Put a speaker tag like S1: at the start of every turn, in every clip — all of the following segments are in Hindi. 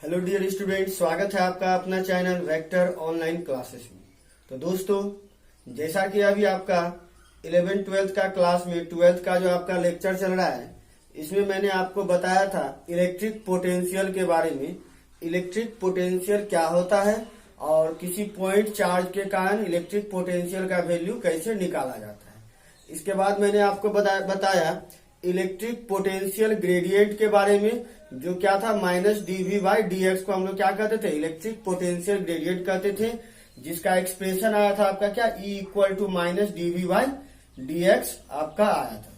S1: हेलो डियर स्टूडेंट, स्वागत है आपका अपना चैनल वेक्टर ऑनलाइन क्लासेस में। तो दोस्तों, जैसा कि अभी आपका 11th 12th का क्लास में 12th का जो आपका लेक्चर चल रहा है, इसमें मैंने आपको बताया था इलेक्ट्रिक पोटेंशियल के बारे में। इलेक्ट्रिक पोटेंशियल क्या होता है और किसी पॉइंट चार्ज के कारण इलेक्ट्रिक पोटेंशियल का वैल्यू कैसे निकाला जाता है। इसके बाद मैंने आपको बताया इलेक्ट्रिक पोटेंशियल ग्रेडियंट के बारे में, जो क्या था -dV/dx को हम लोग क्या कहते थे, इलेक्ट्रिक पोटेंशियल ग्रेडियंट कहते थे, जिसका एक्सप्रेशन आया था आपका क्या, E = -dV/dx आपका आया था।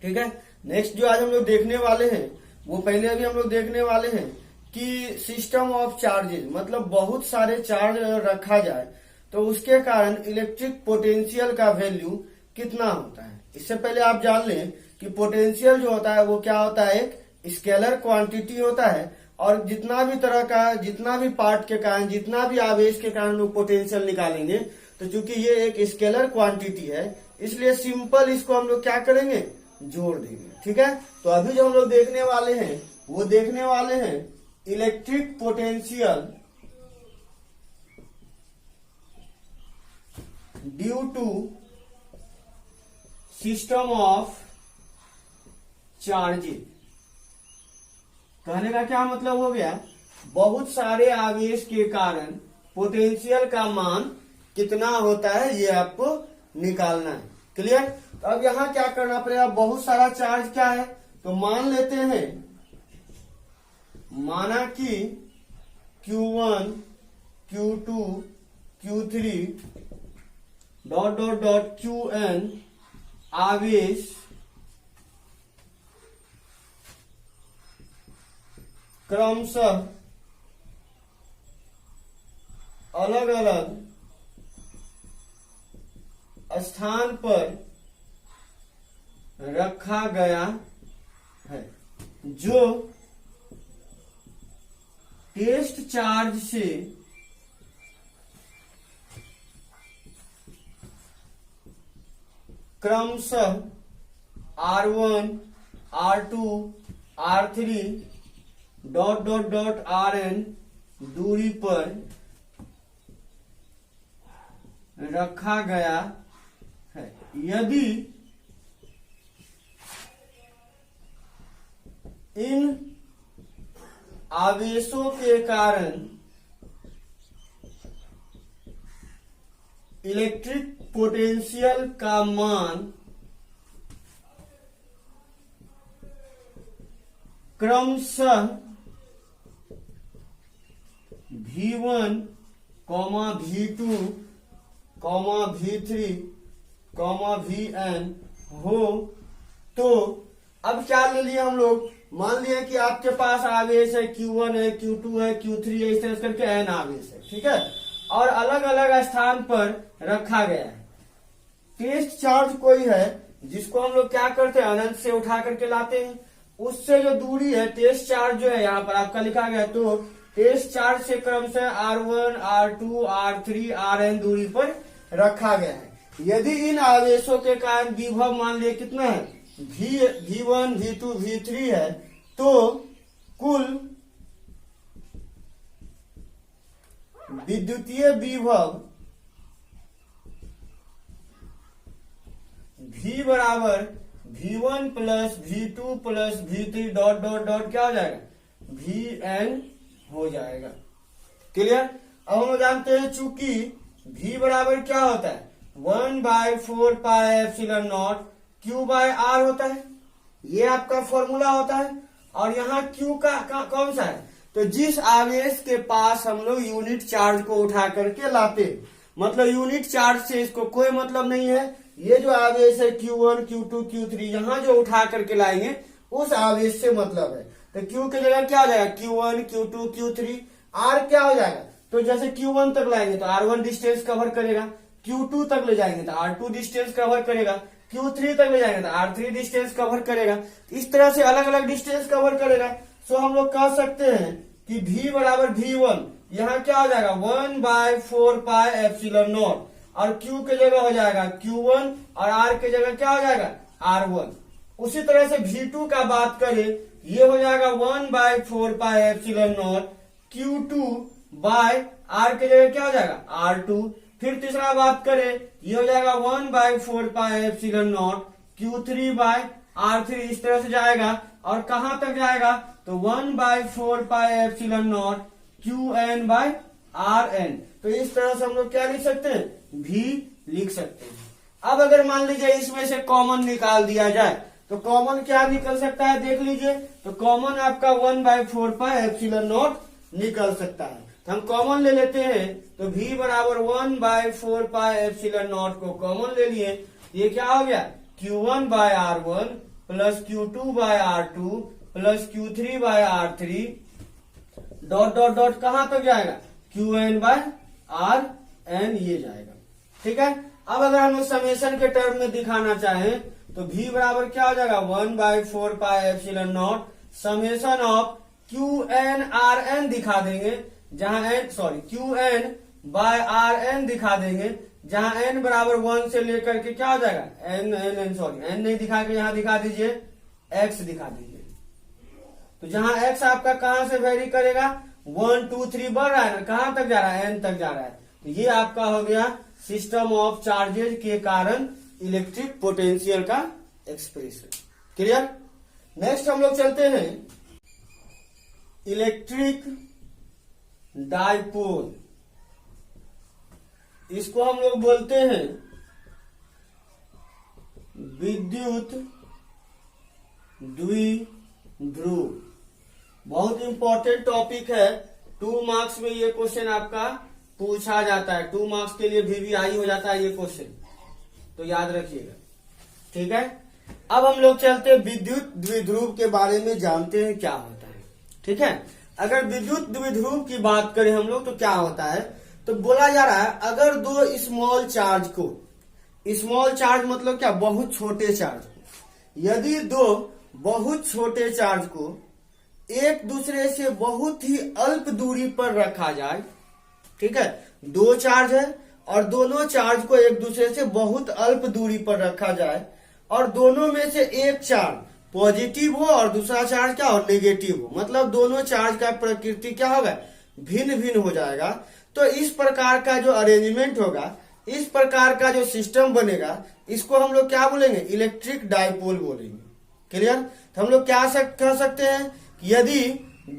S1: ठीक है। नेक्स्ट जो आज हम लोग देखने वाले हैं वो पहले अभी हम लोग देखने वाले हैं कि सिस्टम ऑफ चार्जेस, मतलब बहुत सारे चार्ज रखा जाए तो उसके कारण इलेक्ट्रिक पोटेंशियल का वैल्यू कितना होता है। इससे पहले आप जान लें कि पोटेंशियल जो होता है वो क्या होता है, एक स्केलर क्वांटिटी होता है, और जितना भी तरह का, जितना भी पार्ट के कारण, जितना भी आवेश के कारण लोग पोटेंशियल निकालेंगे, तो चूंकि ये एक स्केलर क्वांटिटी है इसलिए सिंपल इसको हम लोग क्या करेंगे, जोड़ देंगे। ठीक है। तो अभी जो हम लोग देखने वाले हैं वो देखने वाले हैं electric potential due to system of charges. कहने का क्या मतलब हो गया, बहुत सारे आवेश के कारण पोटेंशियल का मान कितना होता है ये आपको निकालना है। क्लियर। तो अब यहां क्या करना पड़ेगा, बहुत सारा चार्ज क्या है, तो मान लेते हैं, माना कि Q1 Q2 Q3 ... Qn आवेश क्रमशः अलग अलग स्थान पर रखा गया है, जो टेस्ट चार्ज से क्रमशः R1 R2 R3 ... Rn दूरी पर रखा गया है। यदि इन आवेशों के कारण इलेक्ट्रिक पोटेंशियल का मान क्रमशः V1, V2, V3, Vn हो, तो अब क्या ले लिया हम लोग, मान लिया कि आपके पास आवेश है Q1 है, Q2 है, Q3 है, इस तरह करके n आवेश है। ठीक है। और अलग अलग स्थान पर रखा गया है। टेस्ट चार्ज कोई है जिसको हम लोग क्या करते हैं, अनंत से उठा करके लाते हैं, उससे जो दूरी है, टेस्ट चार्ज जो है यहाँ पर आपका लिखा गया, तो टेस्ट चार्ज से क्रमशः R1 R2 R3 Rn दूरी पर रखा गया है। यदि इन आवेशों के कारण विभव मान लिया कितना है, V1 V2 V3 है, तो कुल विद्युतीय विभव V बराबर V1 plus V2 plus V3 ... क्या हो जाएगा, Vn हो जाएगा। क्लियर। अब हम जानते हैं चूंकि V बराबर क्या होता है, 1/4πε0 Q/R होता है, ये आपका फॉर्मूला होता है। और यहाँ Q का कौन सा है, तो जिस आवेश के पास हम लोग यूनिट चार्ज को उठा करके लाते हैं, मतलब यूनिट चार्ज से इसको कोई मतलब नहीं है। ये जो आवेश है Q1 Q2 Q3 यहाँ जो उठा करके लाएंगे उस आवेश से मतलब है। तो Q की जगह क्या हो जाएगा, Q1 Q2 Q3। R क्या हो जाएगा, तो जैसे Q1 तक लाएंगे तो R1 डिस्टेंस कवर करेगा, Q2 तक ले जाएंगे तो R2 डिस्टेंस कवर करेगा, Q3 तक ले जाएंगे तो R3 डिस्टेंस कवर करेगा। इस तरह से अलग अलग डिस्टेंस कवर करेगा। सो हम लोग कह सकते हैं कि V बराबर V1, यहाँ क्या हो जाएगा 1/4πε0, और Q के जगह हो जाएगा Q1 और R के जगह क्या हो जाएगा R1। उसी तरह से V2 का बात करें, ये हो जाएगा 1/4πε0 Q2 बाय R के जगह क्या हो जाएगा R2। फिर तीसरा बात करें, ये हो जाएगा 1/4πε0 Q3 बाय R3, इस तरह से जाएगा और कहां तक जाएगा तो 1/4πε0 Qn बाय Rn। तो इस तरह से हम लोग क्या लिख सकते हैं, V लिख सकते हैं। अब अगर मान लीजिए इसमें से कॉमन निकाल दिया जाए तो कॉमन क्या निकल सकता है, देख लीजिए। तो कॉमन आपका 1/4πε0 निकल सकता है। तो हम कॉमन ले लेते हैं, तो V बराबर 1/4πε0 को कॉमन ले लिए, ये क्या हो गया Q1 by R1 plus Q2 by R2 plus Q3 by R3 dot dot dot कहां तक जाएगा Qn बाय Rn, ये जाएगा। ठीक है। अब अगर हम समेशन के टर्म में दिखाना चाहें तो V बराबर क्या हो जाएगा 1/4πε0 समेशन ऑफ Qn Rn दिखा देंगे, जहां Qn बाय Rn दिखा देंगे, जहां n बराबर 1 से लेकर के क्या हो जाएगा n नहीं दिखा के यहां दिखा दीजिए x दिखा दीजिए। तो जहां x आपका कहां से वेरी करेगा 1 2 3 बढ़ रहा है ना, कहां तक जा रहा है n तक जा रहा है। तो ये आपका हो गया सिस्टम ऑफ चार्जेज के कारण इलेक्ट्रिक पोटेंशियल का एक्सप्रेशन। क्लियर। नेक्स्ट हम लोग चलते हैं इलेक्ट्रिक डाइपोल। इसको हम लोग बोलते हैं विद्युत द्विध्रुव। बहुत इंपॉर्टेंट टॉपिक है, 2 मार्क्स में ये क्वेश्चन आपका पूछा जाता है, 2 मार्क्स के लिए VVI हो जाता है ये क्वेश्चन, तो याद रखिएगा। ठीक है। अब हम लोग चलते हैं विद्युत द्विध्रुव के बारे में, जानते हैं क्या होता है। ठीक है। अगर विद्युत द्विध्रुव की बात करें हम लोग तो क्या होता है, तो बोला जा रहा है अगर 2 स्मॉल चार्ज को, स्मॉल चार्ज मतलब क्या, बहुत छोटे चार्ज को, यदि 2 बहुत छोटे चार्ज को एक दूसरे से बहुत ही अल्प दूरी पर रखा जाए, ठीक है, 2 चार्ज है और दोनों चार्ज को एक दूसरे से बहुत अल्प दूरी पर रखा जाए और दोनों में से एक चार्ज पॉजिटिव हो और दूसरा चार्ज क्या हो नेगेटिव हो, मतलब दोनों चार्ज का प्रकृति क्या होगा भिन्न भिन्न हो जाएगा। तो इस प्रकार का जो अरेंजमेंट होगा, इस प्रकार का जो सिस्टम बनेगा, इसको हम लोग क्या बोलेंगे इलेक्ट्रिक डाइपोल बोलेंगे। क्लियर। तो हम लोग क्या कह सकते हैं कि यदि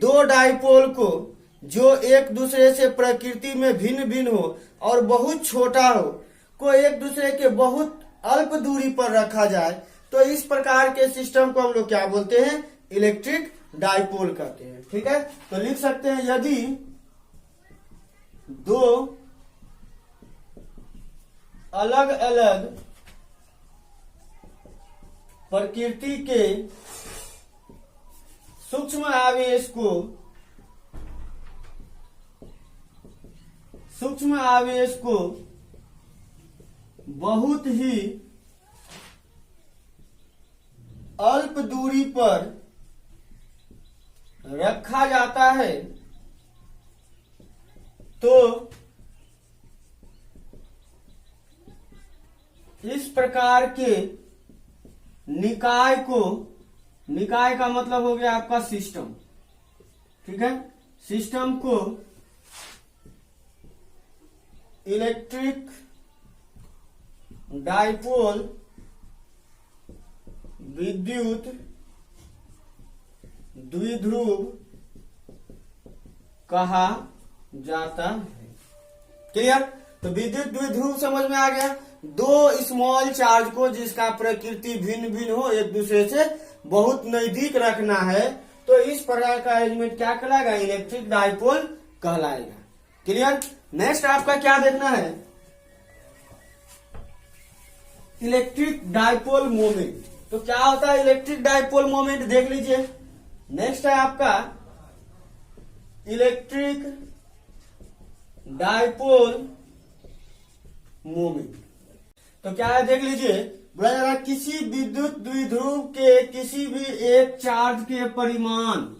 S1: 2 डाइपोल को जो एक दूसरे से प्रकृति में भिन्न भिन्न हो और बहुत छोटा हो को एक दूसरे के बहुत अल्प दूरी पर रखा जाए, तो इस प्रकार के सिस्टम को हम लोग क्या बोलते हैं इलेक्ट्रिक डाइपोल कहते हैं। ठीक है। तो लिख सकते हैं यदि 2 अलग अलग प्रकृति के सूक्ष्म आवेश को बहुत ही अल्प दूरी पर रखा जाता है, तो इस प्रकार के निकाय को, निकाय का मतलब हो गया आपका सिस्टम, ठीक है, सिस्टम को इलेक्ट्रिक डाइपोल विद्युत द्विध्रुव कहा जाता है। क्लियर। तो विद्युत द्विध्रुव समझ में आ गया, 2 स्मॉल चार्ज को जिसका प्रकृति भिन्न भिन्न हो एक दूसरे से बहुत नजदीक रखना है, तो इस प्रकार का अरेंजमेंट क्या कहलाएगा इलेक्ट्रिक डाइपोल कहलाएगा। क्लियर। नेक्स्ट आपका क्या देखना है इलेक्ट्रिक डाइपोल मोमेंट। तो क्या होता है इलेक्ट्रिक डाइपोल मोमेंट देख लीजिए। नेक्स्ट है आपका इलेक्ट्रिक डाइपोल मोमेंट। तो क्या है देख लीजिए, बोला जा रहा है किसी विद्युत द्विध्रुव के किसी भी एक चार्ज के परिमाण,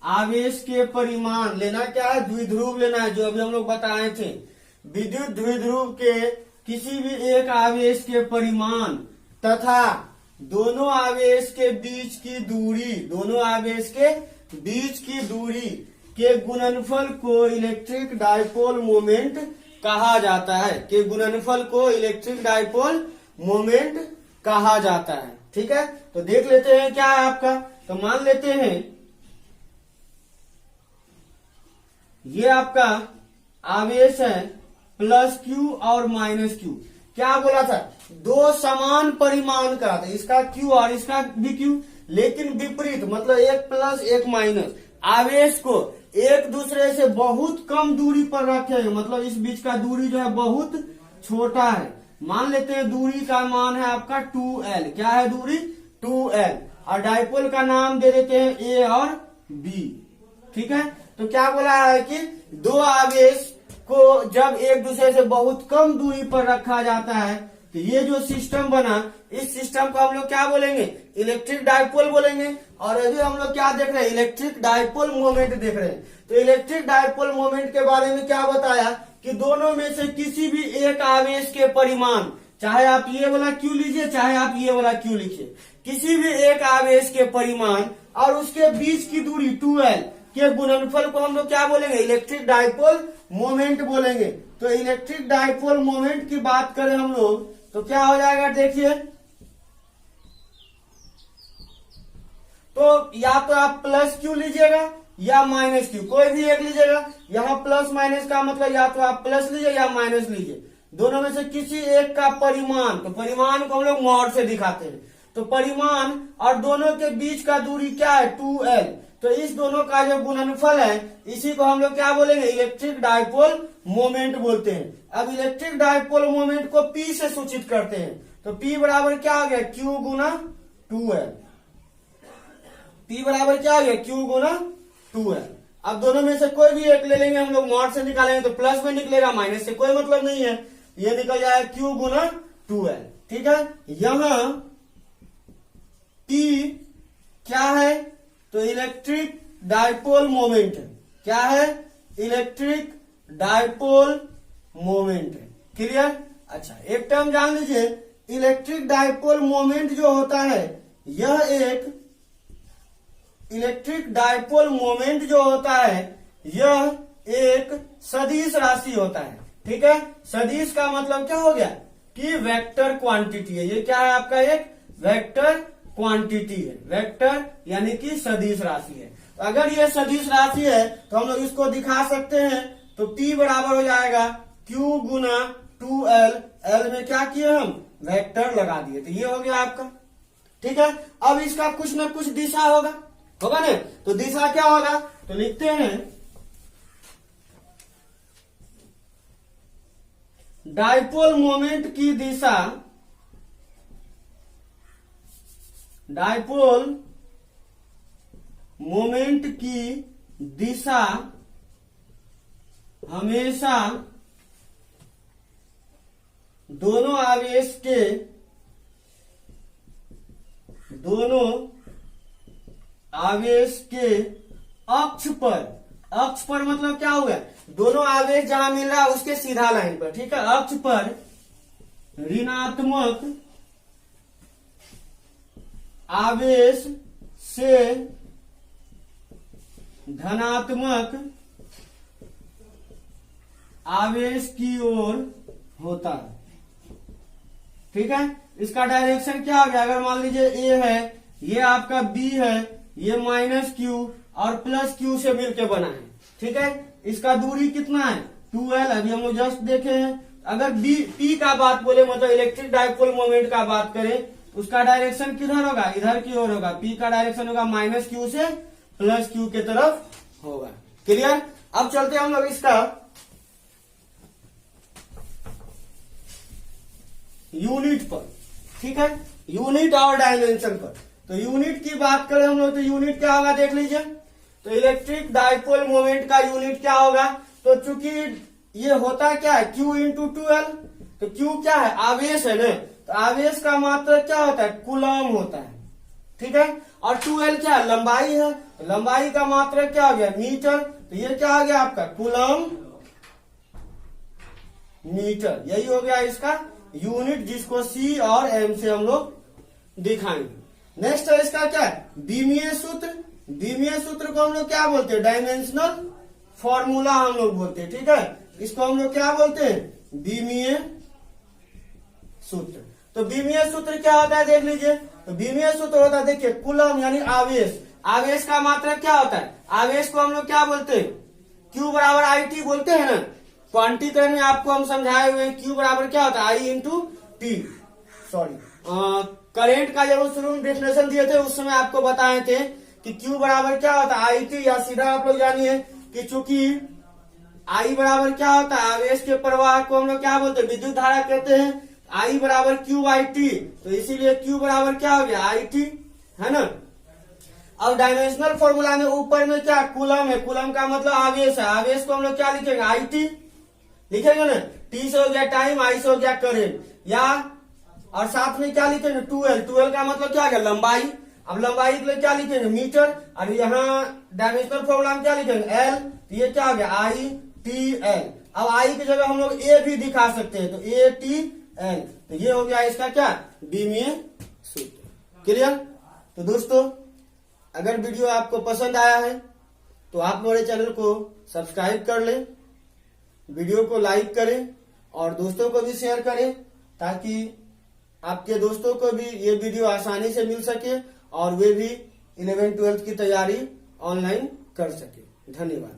S1: आवेश के परिमाण लेना, क्या है द्विध्रुव लेना है, जो अभी हम लोग बताए थे। विद्युत द्विध्रुव के किसी भी एक आवेश के परिमाण तथा दोनों आवेश के बीच की दूरी, दोनों आवेश के बीच की दूरी के गुणनफल को इलेक्ट्रिक डायपोल मोमेंट कहा जाता है, के गुणनफल को इलेक्ट्रिक डायपोल मोमेंट कहा जाता है। ठीक है, तो देख लेते हैं क्या है आपका। तो मान लेते हैं ये आपका आवेश है प्लस क्यू और माइनस क्यू। क्या बोला था, दो समान परिमाण का था, इसका क्यू और इसका भी क्यू, लेकिन विपरीत, मतलब एक प्लस एक माइनस, आवेश को एक दूसरे से बहुत कम दूरी पर रखे हैं, मतलब इस बीच का दूरी जो है बहुत छोटा है। मान लेते हैं दूरी का मान है आपका 2L। क्या है दूरी, 2L, और डायपोल का नाम दे देते हैं A और B। ठीक है, तो क्या बोला है कि दो आवेश को जब एक दूसरे से बहुत कम दूरी पर रखा जाता है तो ये जो सिस्टम बना, इस सिस्टम को हम लोग क्या बोलेंगे, इलेक्ट्रिक डायपोल बोलेंगे। और अभी हम लोग क्या देख रहे हैं, इलेक्ट्रिक डायपोल मोमेंट देख रहे हैं। तो इलेक्ट्रिक डायपोल मोमेंट के बारे में क्या बताया कि दोनों में से किसी भी एक आवेश के परिमाण, चाहे आप ये वाला क्यू लीजिए चाहे आप ये वाला क्यू लिखिए, किसी भी एक आवेश के परिमाण और उसके बीच की दूरी 2L के गुणनफल को हम लोग क्या बोलेंगे, इलेक्ट्रिक डायपोल मोमेंट बोलेंगे। तो इलेक्ट्रिक डायपोल मोमेंट की बात करें हम लोग तो क्या हो जाएगा, देखिए, तो या तो आप प्लस क्यू लीजिएगा या माइनस क्यू, कोई भी एक लीजिएगा। यहाँ प्लस माइनस का मतलब या तो आप प्लस लीजिए या माइनस लीजिए, दोनों में से किसी एक का परिमाण, तो परिमाण को हम लोग मॉड से दिखाते हैं। तो परिमाण और दोनों के बीच का दूरी क्या है, 2L। तो इस दोनों का जो गुणनफल है इसी को हम लोग क्या बोलेंगे, इलेक्ट्रिक डायपोल मोमेंट बोलते हैं। अब इलेक्ट्रिक डायपोल मोमेंट को P से सूचित करते हैं। तो P बराबर क्या हो गया, Q गुना 2L। P बराबर क्या हो गया, Q गुना 2L। अब दोनों में से कोई भी एक ले लेंगे हम लोग, मॉड से निकालेंगे तो प्लस में निकलेगा, माइनस से कोई मतलब नहीं है, ये निकल जाएगा Q गुना 2L। ठीक है, यहां P क्या है, तो इलेक्ट्रिक डायपोल मोमेंट है। क्या है, इलेक्ट्रिक डायपोल मोमेंट है। क्लियर। अच्छा, एक टर्म जान लीजिए, इलेक्ट्रिक डायपोल मोमेंट जो होता है, यह एक इलेक्ट्रिक डायपोल मोमेंट जो होता है यह एक सदिश राशि होता है। ठीक है, सदिश का मतलब क्या हो गया कि वेक्टर क्वांटिटी है। ये क्या है आपका, एक वेक्टर क्वांटिटी है, वेक्टर यानी कि सदिश राशि है। तो अगर ये सदिश राशि है तो हम लोग इसको दिखा सकते हैं। तो P बराबर हो जाएगा Q गुना 2L। L में क्या किए हम, वेक्टर लगा दिए, तो ये हो गया आपका। ठीक है, अब इसका कुछ न कुछ दिशा होगा ना, तो दिशा क्या होगा, तो लिखते हैं डायपोल मोमेंट की दिशा, डायपोल मोमेंट की दिशा हमेशा दोनों आवेश के, दोनों आवेश के अक्ष पर, अक्ष पर मतलब क्या हुआ, दोनों आवेश जहां मिल रहा है उसके सीधा लाइन पर। ठीक है, अक्ष पर ऋणात्मक आवेश से धनात्मक आवेश की ओर होता है। ठीक है, इसका डायरेक्शन क्या हो गया, अगर मान लीजिए A है, ये आपका B है, ये माइनस Q और प्लस Q से मिलकर बना है। ठीक है, इसका दूरी कितना है, 2L। अभी हम लोग जस्ट देखे हैं। अगर P का बात बोले, मतलब इलेक्ट्रिक डायपोल मोमेंट का बात करें, उसका डायरेक्शन किधर होगा, इधर की ओर होगा। P का डायरेक्शन होगा माइनस Q से प्लस Q के तरफ होगा। क्लियर। अब चलते हैं हम लोग इसका यूनिट पर। ठीक है, यूनिट और डायमेंशन पर। तो यूनिट की बात करें हम लोग तो यूनिट क्या होगा, देख लीजिए। तो इलेक्ट्रिक डायपोल मोमेंट का यूनिट क्या होगा, तो चूंकि ये होता क्या है, Q इंटू 2L। तो Q क्या है, आवेश है ना, तो आवेश का मात्रक क्या होता है, कूलम होता है। ठीक है, और 2L क्या है, लंबाई है, तो लंबाई का मात्रक क्या हो गया, मीटर। तो ये क्या हो गया आपका, कूलम मीटर। यही हो गया इसका यूनिट, जिसको C और M से हम लोग दिखाएंगे। नेक्स्ट है इसका क्या है, बीमीय सूत्र। बीमीय सूत्र को हम लोग क्या बोलते हैं, डायमेंशनल फॉर्मूला हम लोग बोलते हैं, ठीक है। इसको हम लोग क्या बोलते हैं, बीमीय सूत्र। तो बीमीय सूत्र क्या होता है देख लीजिए। तो बीमीय सूत्र होता है, देखिए, कूलम यानी आवेश। आवेश का मात्रक क्या होता है, आवेश को हम लोग क्या बोलते हैं, Q बराबर IT बोलते हैं ना। क्वांटिकरण में आपको हम समझाए हुए हैं, Q बराबर क्या होता है, I into T. Sorry, current का जब शुरू में डेफिनेशन दिए थे उस समय आपको बताए थे कि Q बराबर क्या होता है, IT, या सीधा आप लोग जानिए कि चूंकि I बराबर क्या होता है, आवेश के प्रवाह को हम लोग क्या बोलते हैं, विद्युत धारा कहते हैं। I बराबर QIT, तो इसीलिए Q बराबर क्या हो गया, IT, है ना। अब डायमेंशनल फॉर्मूला में ऊपर में क्या, कूलम है। कूलम का मतलब आवेश है। आवेश को हम लोग क्या लिखेंगे, IT लिखेंगे ना। T से हो गया टाइम, I से हो गया करेंट, या और साथ में क्या लिखेंगे, 2L। 2L का मतलब क्या हो गया, लंबाई। अब लंबाई के लिए क्या लिखेंगे, मीटर। और यहाँ डायमेंशनल फॉर्मूला में क्या लिखेंगे, L। तो ये क्या हो गया, ITL। अब I की जगह हम लोग A भी दिखा सकते हैं, तो ATL। तो ये हो गया इसका क्या, बीमीय सूत्र। क्लियर। तो दोस्तों, अगर वीडियो आपको पसंद आया है तो आप हमारे चैनल को सब्सक्राइब कर लें, वीडियो को लाइक करें और दोस्तों को भी शेयर करें, ताकि आपके दोस्तों को भी ये वीडियो आसानी से मिल सके और वे भी 11th 12th की तैयारी ऑनलाइन कर सके। धन्यवाद।